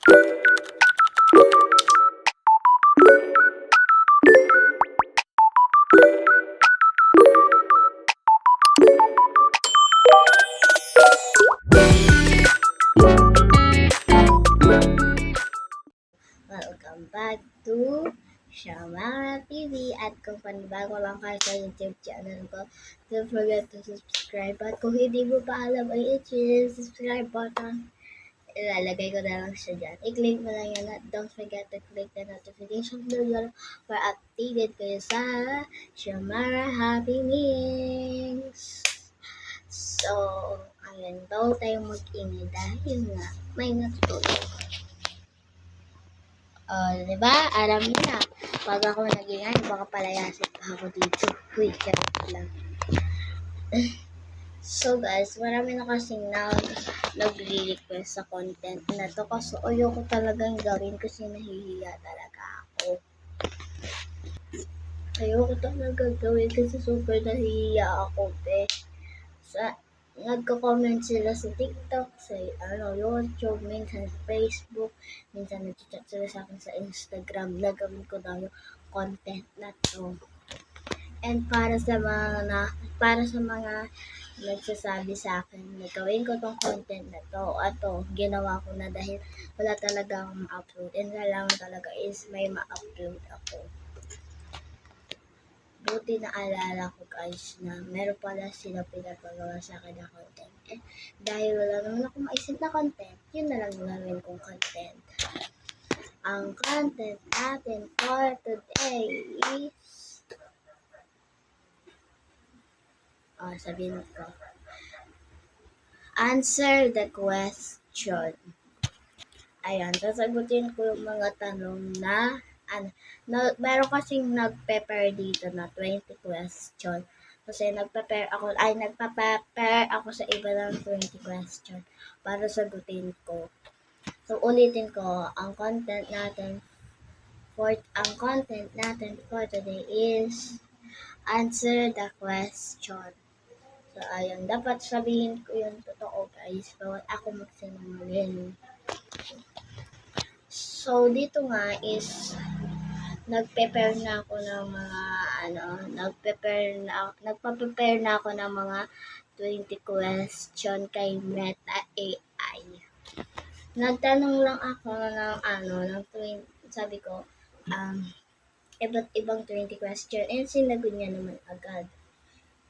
Welcome back to Shamara TV at kung panibago lang kayo sa YouTube channel ko, don't forget to subscribe at kung hindi mo pa alam ay subscribe button, ilalagay ko na lang siya dyan. I-click mo lang yan at don't forget to click the notification bell para updated kayo sa Shamara Happy Meals. So, ayan daw tayo mag-ingay dahil nga may natutulog. Di ba? Alam niyo na. Pag ako nagingay, baka palayasin pa ako dito. Uy, charot lang. So guys, marami na kasing nagre-request sa content na to kasi ayoko talagang gawin kasi nahihiya talaga ako. Ayoko talaga gawin kasi super nahihiya ako, nagko-comment sila sa TikTok, sa YouTube, minsan sa Facebook, minsan nag-chat sila sa akin sa Instagram na gawin ko daw yung content na to. And para sa mga nagsasabi sa akin na gawin ko tong content na to, ginawa ko na dahil wala talaga akong ma-upload. And kailangan talaga is may ma-upload ako. Buti na alala ko guys na meron pala sila pinapagawa sa akin na content. Dahil wala naman ako maisip na content, yun na lang gawin kong content. Ang content natin for today is sabihin ko. Answer the question. Ayan, sasagutin ko yung mga tanong na meron kasing nag-prepare dito na 20 question. Kasi nagpa-prepare ako sa iba ng 20 question para sagutin ko. So, ulitin ko, ang content natin for today is answer the question. So, ayun, dapat sabihin ko yung totoo guys, bawat ako magsinungaling. So, dito nga is nagpa-prepare na ako ng mga 20 question kay Meta AI. Nagtanong lang ako ng 20, sabi ko, iba't ibang 20 question and sinagot niya naman agad.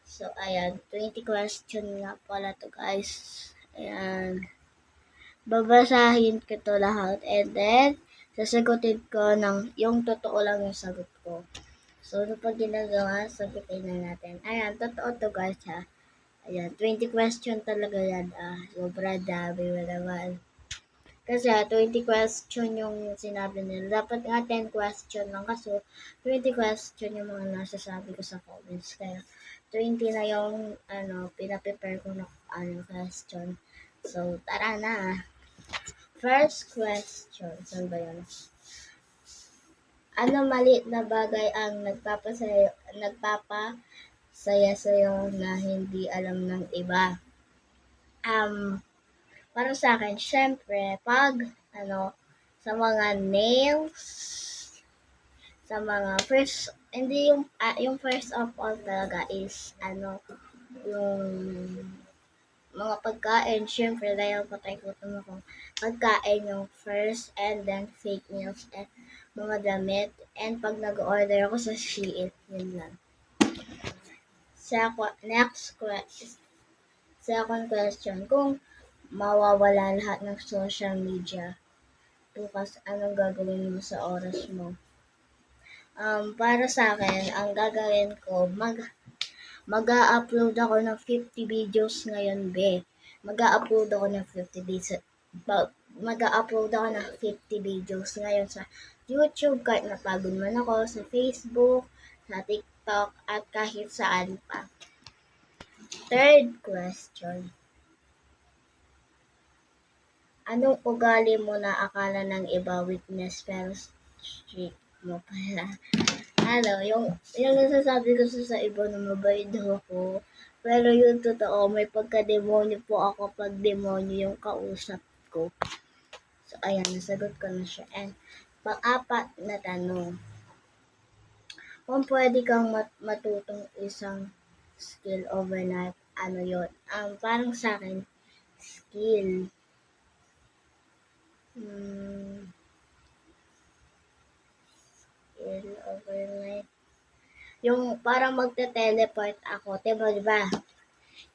So, ayan, 20 question nga pala to guys. Ayan. Babasahin ko to lahat and then sasagutin ko ng yung totoo lang yung sagot ko. So, ano pa ginagawa? Sagutin na natin. Ayan, totoo to guys ha. Ayan, 20 question talaga yan. Sobra dami mo naman. Kasi 20 question yung sinabi nila. Dapat nga 10 question lang kasi 20 question yung mga nasasabi ko sa comments. Kaya 20 na yung pinaprepare ko na question. So, tara na. First question. Saan ba yun? Ano maliit na bagay ang nagpapasaya sa'yo na hindi alam ng iba? Para sa akin, syempre, pag sa mga nails, sa mga hindi yung first of all talaga is yung mga pagkain, syempre dahil patay-gutom ako, pagkain yung first and then fake meals and mga damit and pag nag-order ako sa Shein, yun lang. Second question, kung mawawala lahat ng social media, bukas anong gagawin mo sa oras mo? Para sa akin, ang gagawin ko, mag-a-upload ako ng 50 videos ngayon, Mag-a-upload ako ng 50 videos ngayon sa YouTube, kahit napagod man ako, sa Facebook, sa TikTok, at kahit saan pa. Third question. Anong ugali mo na akala ng iba weakness pero streak mo pala? Yung nasasabi ko sa iba na mabait daw ako. Pero yung totoo, may pagka-demonyo po ako pag demonyo yung kausap ko. So, ayan, nasagot ko na siya. And pang-apat na tanong, kung pwede kang matutong isang skill overnight, ano yun? Parang sa akin, skill. Skill overnight. Yung parang magte-teleport ako. Diba?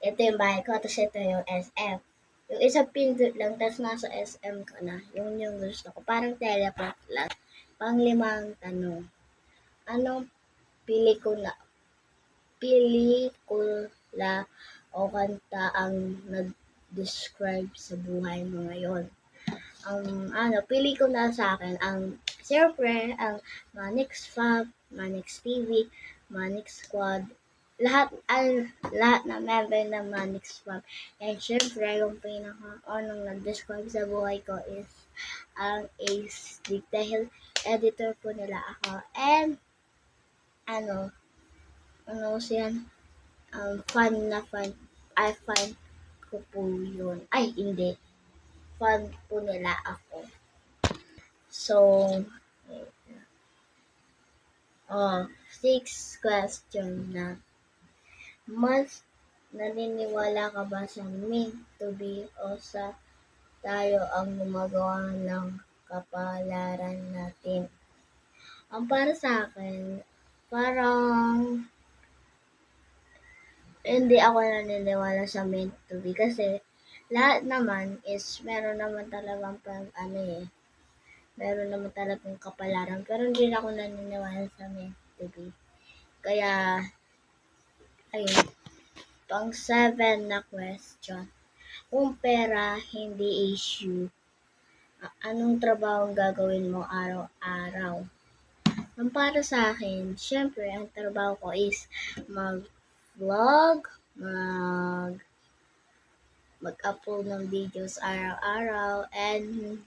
Ito yung bahay ko, tapos ito yung SM. Yung isang pindot lang, tapos nasa SM ka na. Yun yung gusto ko. Parang teleport lang. Panglimang tanong. Anong pelikula o kanta ang nag-describe sa buhay mo ngayon? Pelikula sa akin, siyempre, ang Manix Fab, Manix TV, Manix Squad, lahat na member ng Manix Fab. And syempre, yung nag-describe sa buhay ko is ang Ace Dig dahil editor po nila ako. And, siyan, fan ko po yun. Ay, hindi. Fan po nila ako. So, sixth question na. Mas naniniwala ka ba sa meant to be o sa tayo ang gumagawa ng kapalaran natin? Para sa akin, parang hindi ako naniniwala sa meant to be kasi lahat naman is meron naman talagang meron naman talagang kapalaran pero hindi ako naniniwala sa meant to be. Kaya, ayun. Pang 7 na question. Kung pera hindi issue, anong trabaho ang gagawin mo araw-araw? Para sa akin, syempre, ang trabaho ko is mag-vlog, mag-upload ng videos araw-araw, and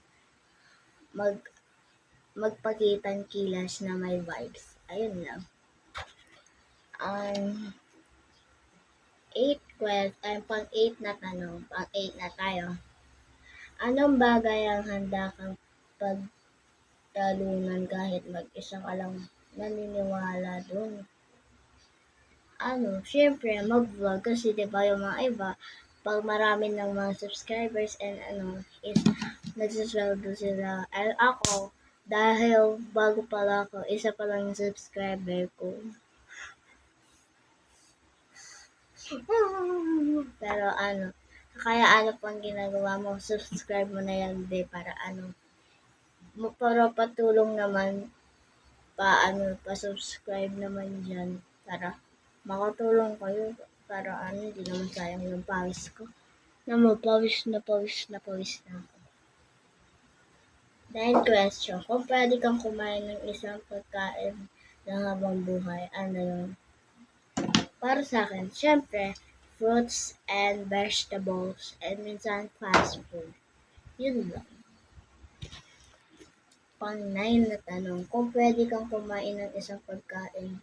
magpakitang kilos na may vibes. Ayun lang. Pang-8 na tanong. Pang-8 na tayo. Anong bagay ang handa kang pagtalunan kahit mag-isa ka lang naniniwala dun? Syempre, mag-vlog kasi diba yung mga iba, pag marami ng mga subscribers and is nagsasweldo sila. Ako, dahil bago pala ako, isa pa lang yung subscriber ko. Pero kaya pang ginagawa mo, subscribe mo na yan, para para patulong naman, pa-subscribe naman dyan, para makatulong kayo, para hindi naman sayang yung pawis ko. Pawis na ako. 9 question, kung pwede kang kumain ng isang pagkain na habang buhay, ano yun? Para sa akin, syempre, fruits and vegetables, and minsan fast food. Yun lang. Pang 9 na tanong, kung pwede kang kumain ng isang pagkain,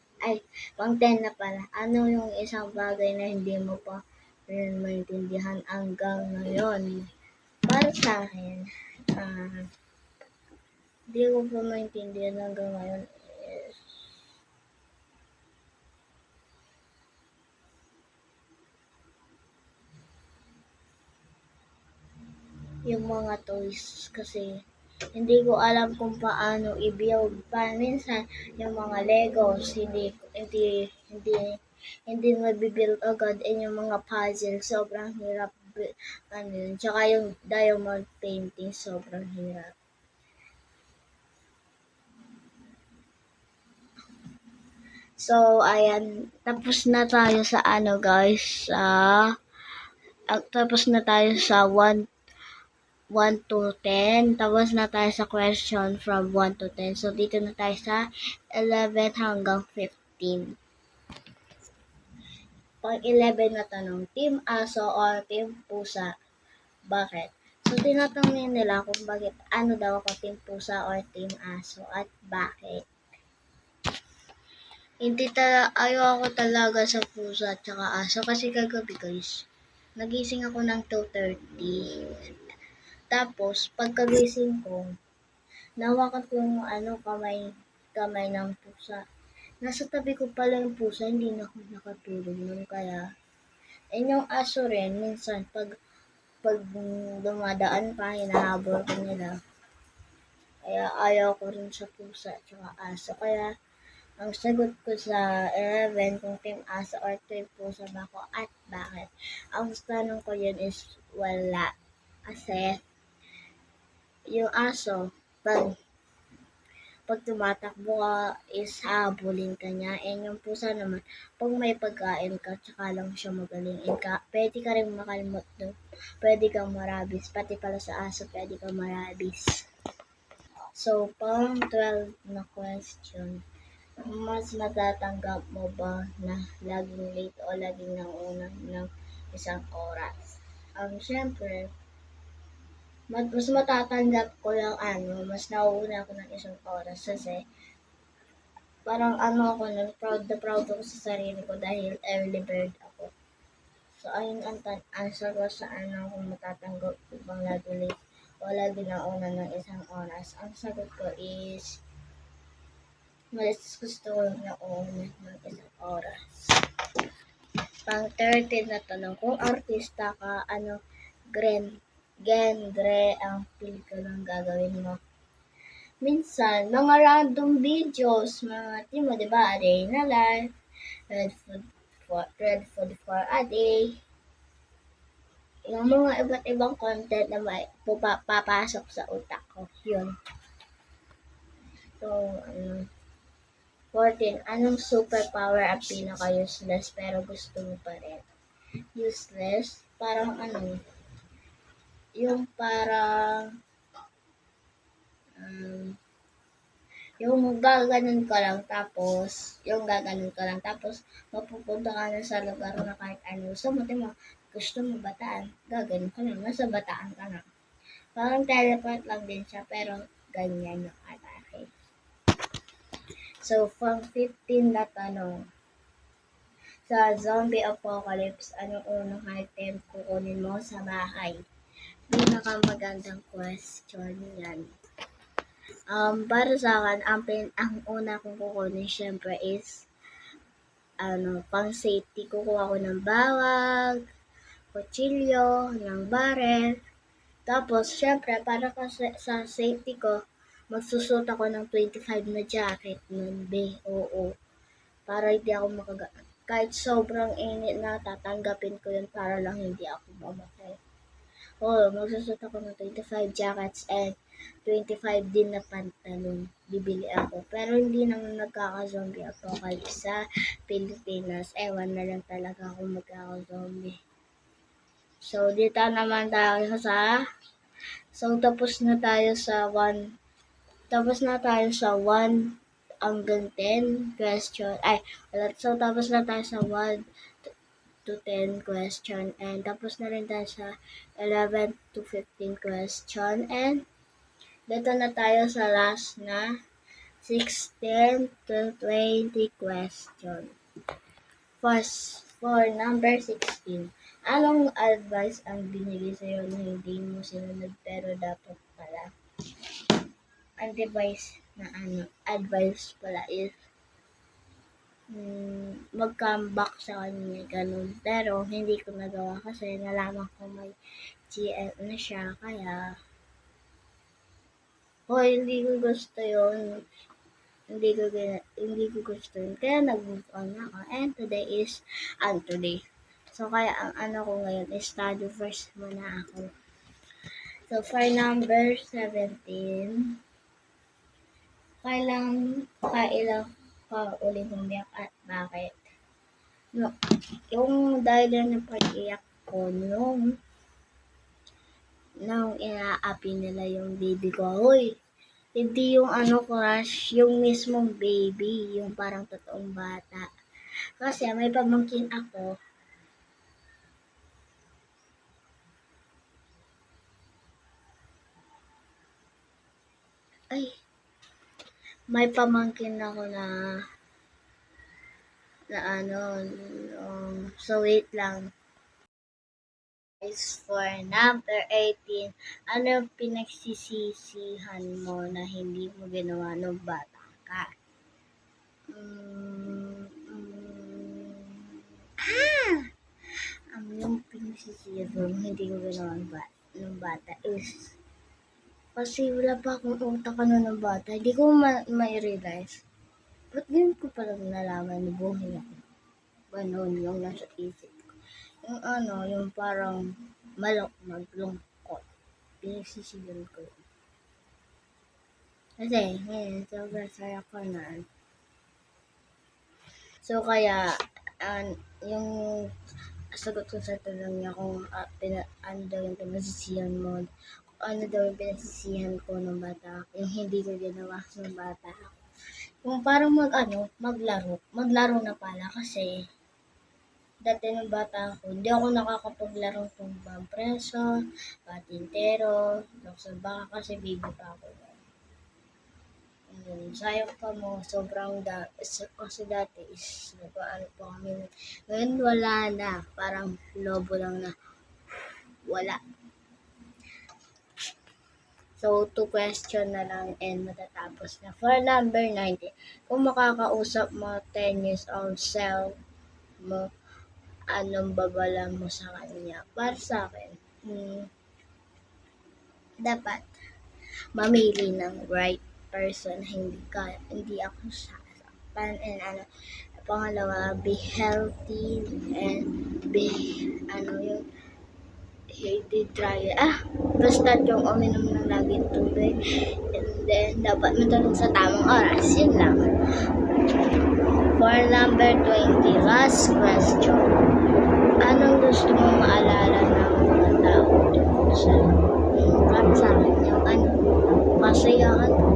pang 10 na pala, ano yung isang bagay na hindi mo pa rin maintindihan hanggang ngayon? Para sa akin, hindi ko pa maintindihan hanggang ngayon is yung mga toys kasi hindi ko alam kung paano i-build. Minsan, yung mga Legos, hindi mabibuild agad, and yung mga puzzle, sobrang hirap. Tsaka yung diamond painting, sobrang hirap. So, ayan, tapos na tayo sa guys, tapos na tayo sa 1 to 10. Tapos na tayo sa question from 1 to 10. So, dito na tayo sa 11 hanggang 15. Pag 11 na tanong, Team Aso or Team Pusa? Bakit? So, tinatanong nila kung bakit daw ako Team Pusa or Team Aso at bakit. Ayaw ako talaga sa pusa at saka aso kasi kagabi guys, nagising ako ng 2:30. Tapos, pagkagising ko, nahawakan ko yung kamay ng pusa. Nasa tabi ko pala yung pusa, hindi na ako nakatulog nun. Kaya, yung aso rin, minsan, pag dumadaan pa, hinahabol ko nila. Kaya ayaw ko rin sa pusa at aso. Kaya, ang sagot ko sa 11 kung team aso or team pusa ba ako at bakit? Ang tanong ko yun is wala. Kasi, yung aso, pag tumatakbo ka is habulin ka niya. And yung pusa naman, pag may pagkain ka, tsaka lang siya magaling. And pwede ka rin makalimot doon. Pwede kang marabis. Pati pala sa aso, pwede kang marabis. So, pang 12 na question. Mas matatanggap mo ba na laging late o laging nauna ng isang oras? Siyempre, mas matatanggap ko lang mas nauuna ako ng isang oras kasi parang ako nun, proud na proud ako sa sarili ko dahil early bird ako. So, ayun ang answer ko sa kung matatanggap ko bang lagi late o lagi nauna ng isang oras. Ang sagot ko is mas gusto ko nauna ng isang oras. Pang 13 na tanong, kung artista ka, genre ang pelikulang gagawin mo? Minsan, mga random videos, mga timo, di ba? A Day in a Life, Red Food for a Day. Yung mga iba't ibang content na may papasok sa utak ko. Yun. So, 14. Anong superpower ang pinaka-useless pero gusto mo pa rin? Useless? Parang yung parang yung gaganon ka lang tapos mapupunta ka na sa lugar na kahit ano gusto mo bataan, gaganon ka lang, nasa bataan ka na. Parang teleport lang din siya pero ganyan yung atake. So, from 15 na tanong, sa zombie apocalypse, anong unang item kukunin mo sa bahay? Pinakamagandang question yan. Para sa akin, ang una kong kukunin syempre is pang safety. Kukuha ko ng bawag, kutsilyo, ng barel. Tapos, syempre, para sa safety ko, magsusot ako ng 25 na jacket nun, oo. Para hindi ako kahit sobrang init na, tatanggapin ko yun para lang hindi ako mamatay. Oo, magsusot ako ng 25 jackets and 25 din na pantalon. Bibili ako. Pero hindi naman nagkaka-zombie apocalypse sa Pilipinas. Ewan na lang talaga kung magkaka-zombie. So, dito naman tayo So, tapos na tayo sa 1 hanggang 10 question. So, tapos na tayo sa 1 to 10 question. And tapos na rin tayo sa 11 to 15 question. And dito na tayo sa last na 16 to 20 question. First, for number 16. Anong advice ang binigay sa'yo na hindi mo sinunod pero dapat pala? Ang advice pala is mag-comeback sa kanya, ganun. Pero hindi ko nagawa kasi nalaman ko may GL na siya, kaya hindi ko gusto yun. Hindi ko gusto yun. Kaya nag-move on ako. And today is today. So, kaya ang ko ngayon is study first muna ako. So, for number 17, kailang ka ulit umiyak at bakit? No, yung dahil ng pag-iyak ko nung inaapi nila yung baby ko. Hoy, hindi yung crush, yung mismong baby, yung parang totoong bata. Kasi may pamangkin ako. May pamangkin ako na so wait lang. Guys, for number 18, ano yung pinagsisisihan mo na hindi mo ginawa nung bata ka? Yung pinagsisisihan ko hindi ko ginawa nung bata is kasi wala pa akong utak nung bata. Hindi ko ma-realize. Ba't ganun ko palang nalaman na buhay ako? Ganun yung nasa isip ko. Yung parang maglungkot. Pinagsisihan ko. Kasi, ngayon, sobrang saya ko na. So, kaya, yung sagot ko sa tanong niya kung ano daw yung pinagsisihan mo, ano daw yung pinagsisihan ko ng bata, yung hindi ko ginawa ng bata. Yung parang maglaro na pala kasi dati ng bata ako, hindi ako nakakapaglaro tumbang preso, patintero, sa baka kasi baby pa ako. Sayang pa mo, kasi dati is nagpaano po kami. Ngayon wala na, parang lobo lang na wala. So, 2 question na lang and matatapos na. For number 90, kung makakausap mo 10 years old self mo, anong babala mo sa kanya? Para sa akin, dapat mamili ng right person, hindi ako sasaktan, and pangalawa, be healthy and be yung basta yung uminom ng laging tubig, and then dapat matulog sa tamang oras, yun lang. For number 20, last question, anong gusto mong maalala ng mga tao tungkol sa'yo? Para sa akin, yung masayahan ko.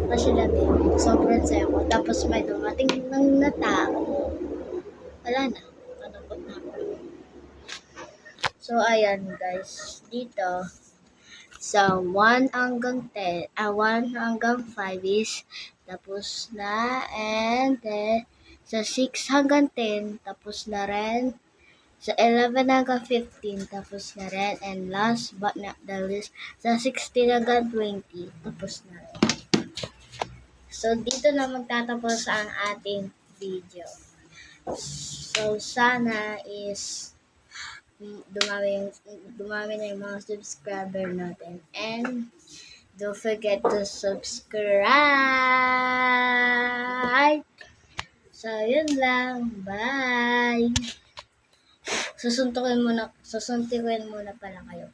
Kasi dati, sobrang saya ko. Tapos may dumating ng na tao. Wala na. Natakot na ako. So, ayan guys. Dito, sa 1 hanggang 10, 1 hanggang 5 is tapos na. And then, sa 6 hanggang 10, tapos na rin. Sa 11 hanggang 15, tapos na rin. And last but not the least, sa 16 hanggang 20, tapos na rin. So, dito na magtatapos ang ating video. So, sana is dumami na yung mga subscriber natin. And, don't forget to subscribe! So, yun lang. Bye! Susuntukin muna pala kayo.